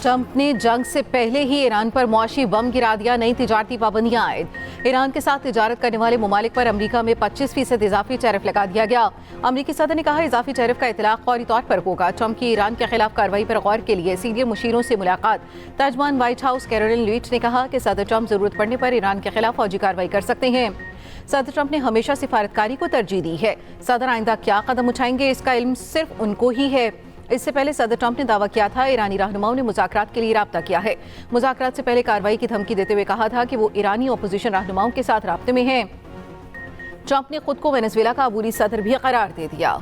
Trump ने जंग से पहले ही ईरान पर मौशी बम गिरा दिया, नई तिजारती पाबंदियां आयद। ईरान के साथ तिजारत करने वाले ममालिक पर अमरीका में 25% इजाफी टैरिफ लगा दिया गया। अमरीकी सदर ने कहा इजाफी टैरिफ का इतलाक फौरी तौर पर होगा। ट्रंप की ईरान के खिलाफ कार्रवाई पर गौर के लिए सीनियर मुशीरों से मुलाकात। तर्जमान व्हाइट हाउस कैरोलिन लीच ने कहा कि सदर ट्रंप जरूरत पड़ने पर ईरान के खिलाफ फौजी कार्रवाई कर सकते हैं। सदर ट्रंप ने हमेशा सिफारतकारी को तरजीह दी है। सदर आइंदा क्या कदम उठाएंगे इसका इल्म सिर्फ उनको ही है। इससे पहले सदर ट्रंप ने दावा किया था ईरानी रहनुमाओं ने मुज़ाकरात के लिए राब्ता किया है। मुज़ाकरात से पहले कार्रवाई की धमकी देते हुए कहा था कि वो ईरानी अपोजिशन रहनुमाओं के साथ राब्ते में हैं। ट्रंप ने खुद को वेनेजुएला का अबूरी सदर भी करार दे दिया।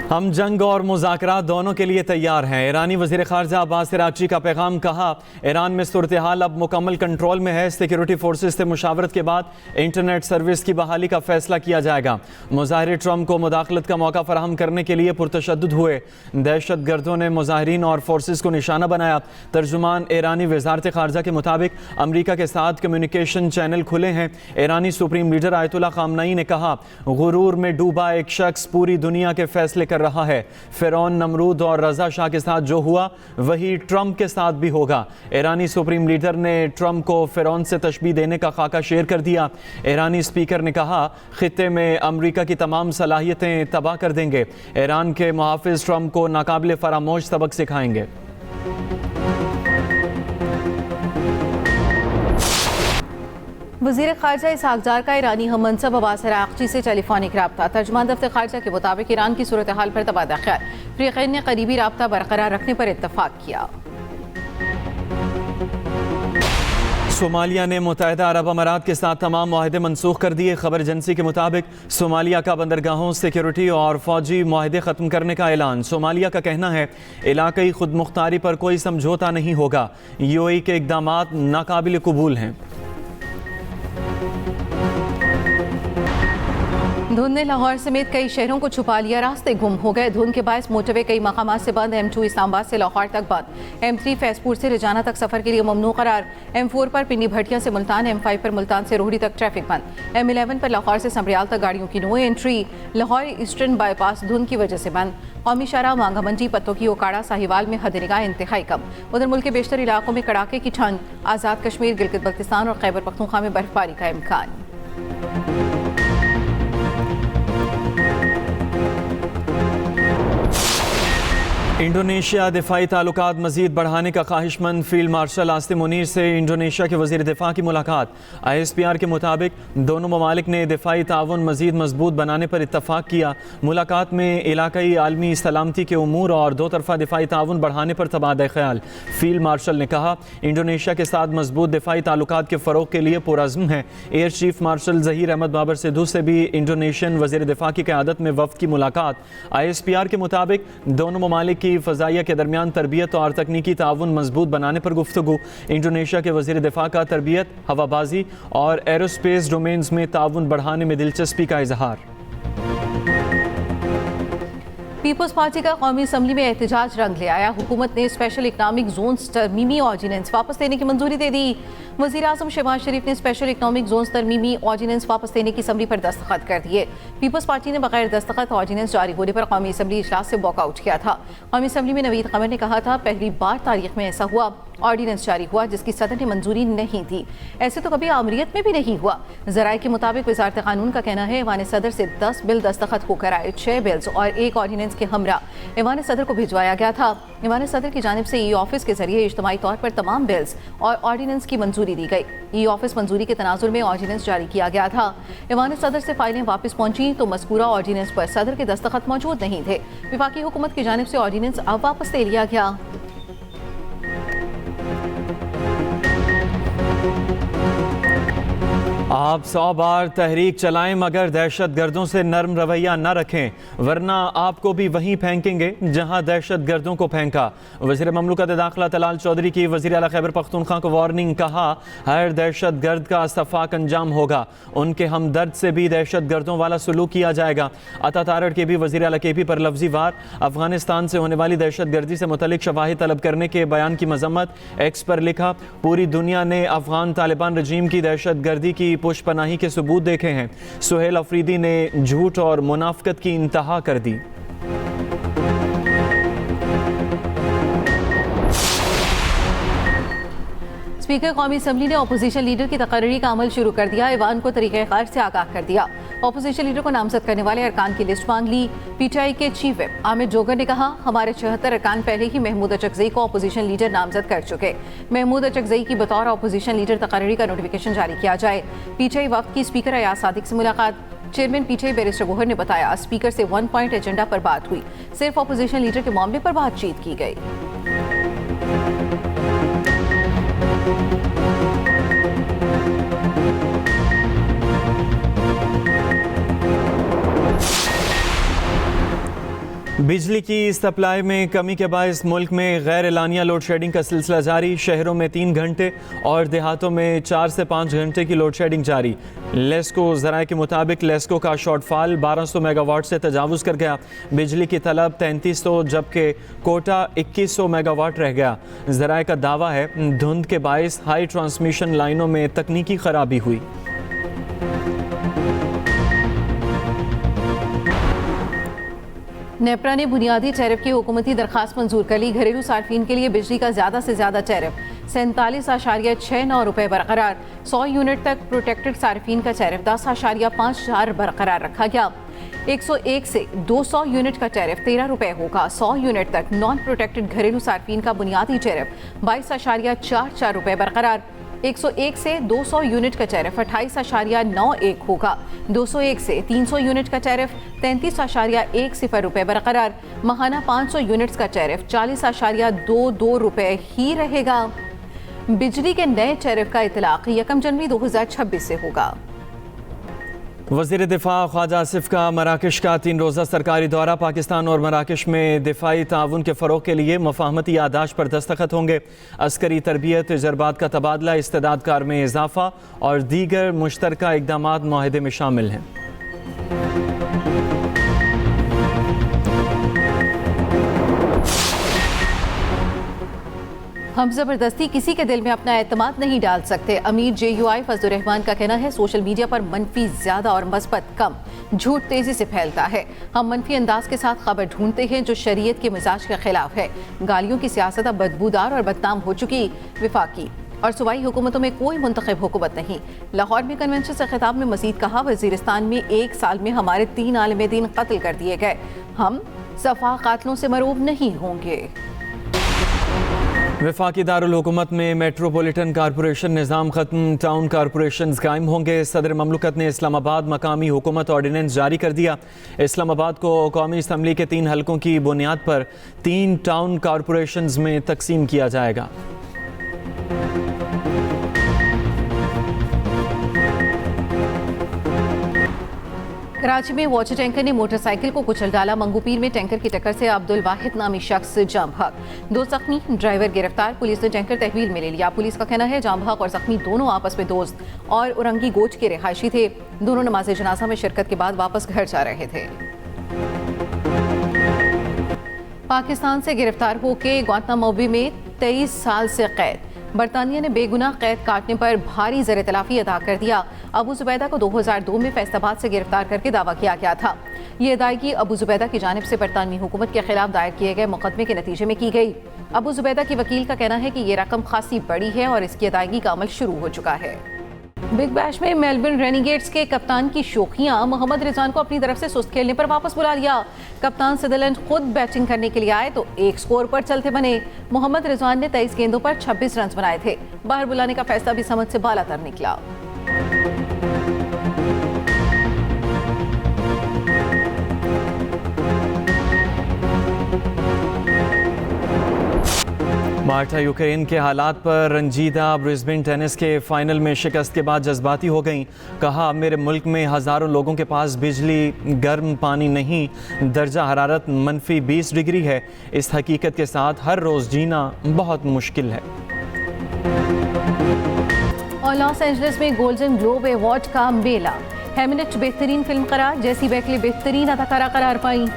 हम जंग और मुज़ाकरात दोनों के लिए तैयार हैं। ईरानी वज़ीर ख़ारजा अब्बास अराग़ची का पैगाम। कहा ईरान में सूरत हाल अब मुकम्मल कंट्रोल में है। सिक्योरिटी फोर्सेस से मुशावरत के बाद इंटरनेट सर्विस की बहाली का फैसला किया जाएगा। मुज़ाहिरीन ट्रंप को मुदाखलत का मौका फराहम करने के लिए पुरतशद्दुद हुए। दहशत गर्दों ने मुज़ाहिरीन और फोर्सेस को निशाना बनाया। तर्जुमान ईरानी वज़ारत ख़ारजा के मुताबिक अमरीका के साथ कम्युनिकेशन चैनल खुले हैं। ईरानी सुप्रीम लीडर आयतुल्लाह ख़ामनई ने कहा गुरूर में डूबा एक शख्स पूरी दुनिया के फैसले कर रहा है। फिरौन, नमरूद और रजा शाह के साथ जो हुआ वही ट्रंप के साथ भी होगा। ईरानी सुप्रीम लीडर ने ट्रंप को फिरौन से तशबीह देने का खाका शेयर कर दिया। ईरानी स्पीकर ने कहा खित्ते में अमरीका की तमाम सलाहियतें तबाह कर देंगे। ईरान के मुहाफिज ट्रंप को नाकाबिल फरामोश सबक सिखाएंगे। वज़ीर ख़ारजा इसहाक़ जार का ईरानी हम मनसब अब्बास अराग़ची से टेलीफोनिक राब्ता। तर्जुमान दफ्तर ख़ारजा के मुताबिक ईरान की सूरत हाल पर तबादला ख्याल। फ़रीक़ैन ने करीबी राब्ता बरकरार रखने पर इत्तफ़ाक़ किया। सोमालिया ने मुत्तहिदा अरब अमारात के साथ तमाम मुआहदे मनसूख कर दिए। खबर एजेंसी के मुताबिक सोमालिया का बंदरगाहों, सिक्योरिटी और फौजी मुआहदे ख़त्म करने का ऐलान। सोमालिया का कहना है इलाक़ाई खुद मुख्तारी पर कोई समझौता नहीं होगा। यूएई के इक़दामात नाकाबिल कबूल हैं। धुंध ने लाहौर समेत कई शहरों को छुपा लिया, रास्ते गुम हो गए। धुंध के बायस मोटरवे कई मकामात से बंद। M2 इस्लामाबाद से लाहौर तक बंद। M3 फैजपुर से रजाना तक सफर के लिए ममनू करार। M4 पर पिंडी भटिया से मुल्तान, M5 पर मुल्तान से रोहड़ी तक ट्रैफिक बंद। M11 पर लाहौर से समरियाल तक गाड़ियों की no entry. Lahore eastern bypass धुंध की वजह से बंद। कौमी शाहराह मांगा मंडी, पत्तों की ओकाड़ा, साहिवाल में हद निगाह इंतहाई कम। उधर मुल्क के बेशतर इलाकों में कड़ाके की ठंड। आज़ाद कश्मीर, गिलगित बल्तिस्तान और खैबर पख्तूनख्वा में बर्फबारी का इम्कान। इंडोनेशिया दिफाई ताल्लुकात मजीद बढ़ाने का ख्वाहिशमंद फील्ड मार्शल आसिम मुनीर से इंडोनेशिया के वज़ीर दिफा की मुलाकात। ISPR के मुताबिक दोनों ममालिक ने दिफाई ताउन मजीद मजबूत बनाने पर इत्तफाक किया। मुलाकात में इलाकाई आलमी सलामती के उमूर और दो तरफा दिफाई ताउन बढ़ाने पर तबादला ख्याल। फील्ड मार्शल ने कहा इंडोनेशिया के साथ मजबूत दिफाई ताल्लुकात के फ़रोग के लिए पुरज़्म है। Air chief marshal Zaheer Ahmed Babar Sidhu से भी इंडोनेशियन वज़ीर दिफा की क़यादत में वफ़द की मुलाकात। ISPR के मुताबिक दोनों ममालिक की फ़ज़ाइया के दरमियान तरबियत और तकनीकी ताउन मजबूत बनाने पर गुफ्तगू। इंडोनेशिया के वज़ीर दिफा का तरबियत, हवाबाजी और एरोस्पेस डोमेन्स में ताउन बढ़ाने में दिलचस्पी का इजहार। पीपल्स पार्टी का कौमी असम्बली में एहतजाज रंग ले आया। हुकूमत ने स्पेशल इकनॉमिक जोन्स तरमीमी ऑर्डिनेंस वापस लेने की मंजूरी दे दी। वज़ीर आज़म शहबाज शरीफ ने स्पेशल इकनॉमिक जोन्स तरमीमी ऑर्डिनेंस वापस लेने की असम्बली पर दस्तखत कर दिए। पीपल्स पार्टी ने बगैर दस्तखत ऑर्डिनेंस जारी होने पर कौमी असम्बली इजलास से वॉकआउट किया था। कौमी असम्बली में नवीद क़मर ने कहा था पहली बार तारीख में ऐसा हुआ, ऑर्डिनेंस जारी हुआ जिसकी सदर ने मंजूरी नहीं दी। ऐसे तो कभी आमरीत में भी नहीं हुआ। ज़राए के मुताबिक वज़ारत क़ानून का कहना है ऐवान सदर से 10 बिल दस्तखत होकर आए। 6 बिल्स और एक ऑर्डिनेंस के हमरा ऐवान सदर को भिजवाया गया था। ऐवान सदर की जानिब से ई-ऑफिस के जरिए इज्तिमाई तौर पर तमाम बिल्स और ऑर्डिनेंस की मंजूरी दी गई। ई-ऑफिस मंजूरी के तनाजुर में ऑर्डिनेंस जारी किया गया था। ऐवान सदर से फाइलें वापस पहुंची तो मज़कूरा ऑर्डिनेंस पर सदर के दस्तखत मौजूद नहीं थे। वफाकी हुकूमत की जानिब से ऑर्डिनेंस अब वापस ले लिया गया। आप 100 बार तहरीक चलाएं मगर दहशत गर्दों से नरम रवैया न रखें वरना आपको भी वहीं फेंकेंगे जहां दहशत गर्दों को फेंका। वज़ीर ममलकत दाखिला तलाल चौधरी की वज़ीर आला खैबर पख्तूनख्वा को वार्निंग। कहा हर दहशत गर्द का सफाक अंजाम होगा, उनके हमदर्द से भी दहशत गर्दों वाला सलूक किया जाएगा। अता तारड़ के भी वज़ीर आला KP पर लफ्जी वार। अफगानिस्तान से होने वाली दहशत गर्दी से मुतल्लिक शवाहिद तलब करने के बयान की मजम्मत। एक्स पर लिखा पूरी दुनिया ने अफगान तालिबान रजीम की दहशत गर्दी की पुष्पनाही के सबूत देखे हैं। सुहेल अफरीदी ने झूठ और मुनाफिकत की इंतहा कर दी। स्पीकर कौमी असम्बली ने अपोजिशन लीडर की तकर्री का अमल शुरू कर दिया। ईवान को तरीक़ेकार से आगाह कर दिया। अपोजिशन लीडर को नामजद करने वाले अरकान की लिस्ट मांग ली। पीटीआई के चीफ विप आमिर जोगर ने कहा, हमारे 76 अरकान पहले ही महमूद अचकजई को अपोजिशन लीडर नामजद कर चुके। महमूद अचकजई की बतौर अपोजिशन लीडर तकर्री का नोटिफिकेशन जारी किया जाए। पीटीआई वक्त की स्पीकर अयाज सादिक से मुलाकात। चेयरमैन पीटीआई बैरिस्टर गोहर ने बताया, स्पीकर से 1 पॉइंट एजेंडा पर बात हुई, सिर्फ अपोजिशन लीडर के मामले पर बातचीत की गई। बिजली की सप्लाई में कमी के बायस मुल्क में गैर एलानिया लोड शेडिंग का सिलसिला जारी। शहरों में 3 घंटे और देहातों में 4 से 5 घंटे की लोड शेडिंग जारी। लेस्को ज़राए के मुताबिक लेस्को का शॉर्टफॉल 1200 मेगावाट से तजावुज़ कर गया। बिजली की तलब 3300 जबकि कोटा 2100 मेगावाट रह गया। ज़राए का दावा है धुंध के बायस हाई ट्रांसमिशन लाइनों में तकनीकी खराबी हुई। नेपरा ने बुनियादी टैरिफ की हुकूमती दरखास्त मंजूर कर ली। घरेलू सार्फिन के लिए बिजली का ज़्यादा से ज़्यादा टैरिफ 47.69 रुपये बरकरार। 100 यूनिट तक प्रोटेक्टेड सार्फिन का टैरिफ 10.54 बरकरार रखा गया। 101 से 200 यूनिट का टैरिफ 13 रुपये होगा। 100 यूनिट तक नॉन प्रोटेक्टेड घरेलू सार्फिन का बुनियादी टैरिफ 22.44 रुपये बरकरार। 101 से 200 यूनिट का टैरिफ 28.91 होगा। 201 से 300 यूनिट का टैरिफ 33.10 रुपये बरकरार। माहाना 500 यूनिट्स का टैरिफ 40.22 रुपये ही रहेगा। बिजली के नए टैरिफ का इतलाक 1 जनवरी 2026 से होगा। वज़ीर दिफा ख्वाजा आसिफ का मराकश का 3 रोज़ा सरकारी दौरा। पाकिस्तान और मराकश में दिफाई ताउन के फ़रोग़ के लिए मफ़ाहमती यादाश्त पर दस्तखत होंगे। अस्करी तरबियत, तजर्बात का तबादला, इस्तेदाद कार में इजाफ़ा और दीगर मुश्तरका इक़दामात मुआहदे में शामिल हैं। हम ज़बरदस्ती किसी के दिल में अपना एतमाद नहीं डाल सकते। अमीर JUI फजलुर रहमान का कहना है, सोशल मीडिया पर मनफी ज़्यादा और मस्बत कम, झूठ तेज़ी से फैलता है। हम मनफी अंदाज के साथ खबर ढूंढते हैं जो शरीयत के मिजाज के खिलाफ है। गालियों की सियासत अब बदबूदार और बदनाम हो चुकी। विफाकी और सूबाई हुकूमतों में कोई मुंतखब हुकूमत नहीं। लाहौर में कन्वेंशन से खिताब में मजीद कहा, वजीरिस्तान में 1 साल में हमारे 3 आलिम दीन कत्ल कर दिए गए। हम सफ़ा कातलों से मरूब नहीं होंगे। वफाकी दारुल हुकूमत में मेट्रोपॉलिटन कारपोरेशन निज़ाम ख़त्म, टाउन कारपोरेशन कायम होंगे। सदर ममलकत ने इस्लामाबाद मकामी हुकूमत ऑर्डिनेंस जारी कर दिया। इस्लामाबाद को कौमी असम्बली के 3 हलकों की बुनियाद पर 3 टाउन कारपोरेशन में तकसीम किया जाएगा। कराची में वाटर टैंकर ने मोटरसाइकिल को कुचल डाला। मंगूपीर में टैंकर की टक्कर से अब्दुल वाहिद नामी शख्स जाम हक, 2 जख्मी, ड्राइवर गिरफ्तार। पुलिस ने टैंकर तहवील में ले लिया। पुलिस का कहना है जाम हक और जख्मी दोनों आपस में दोस्त और उरंगी गोच के रिहायशी थे। दोनों नमाज जनाजा में शिरकत के बाद वापस घर जा रहे थे। पाकिस्तान से गिरफ्तार होकर ग्वांतनामो में 23 साल से कैद। बरतानिया ने बेगुनाह कैद काटने पर भारी ज़र तलाफी अदा कर दिया। अबू जुबैदा को 2002 में फैसलाबाद से गिरफ्तार करके दावा किया गया था। ये अदायगी अबू जुबैदा की जानिब से बरतानवी हुकूमत के खिलाफ दायर किए गए मुकदमे के नतीजे में की गई। अबू जुबैदा की वकील का कहना है कि ये रकम खासी बड़ी है और इसकी अदायगी का अमल शुरू हो चुका है। बिग बैश में मेलबर्न रेनिगेट्स के कप्तान की शोखियां, मोहम्मद रिजवान को अपनी तरफ से सुस्त खेलने पर वापस बुला लिया। कप्तान सदरलैंड खुद बैटिंग करने के लिए आए तो एक स्कोर पर चलते बने। मोहम्मद रिजवान ने 23 गेंदों पर 26 रन बनाए थे। बाहर बुलाने का फैसला भी समझ से बालातर निकला। मार्टा यूक्रेन के हालात पर रंजीदा ब्रिस्बेन टेनिस के फाइनल में शिकस्त के बाद जज्बाती हो गईं। कहा, मेरे मुल्क में हज़ारों लोगों के पास बिजली, गर्म पानी नहीं, दर्जा हरारत -20 डिग्री है। इस हकीकत के साथ हर रोज़ जीना बहुत मुश्किल है। और लॉस एंजलिस में गोल्डन ग्लोब अवार्ड का मेला। हेमिनेट बेहतरीन फिल्म करार, जैसी बैकले बेहतरीन अदाकारा करार पाई।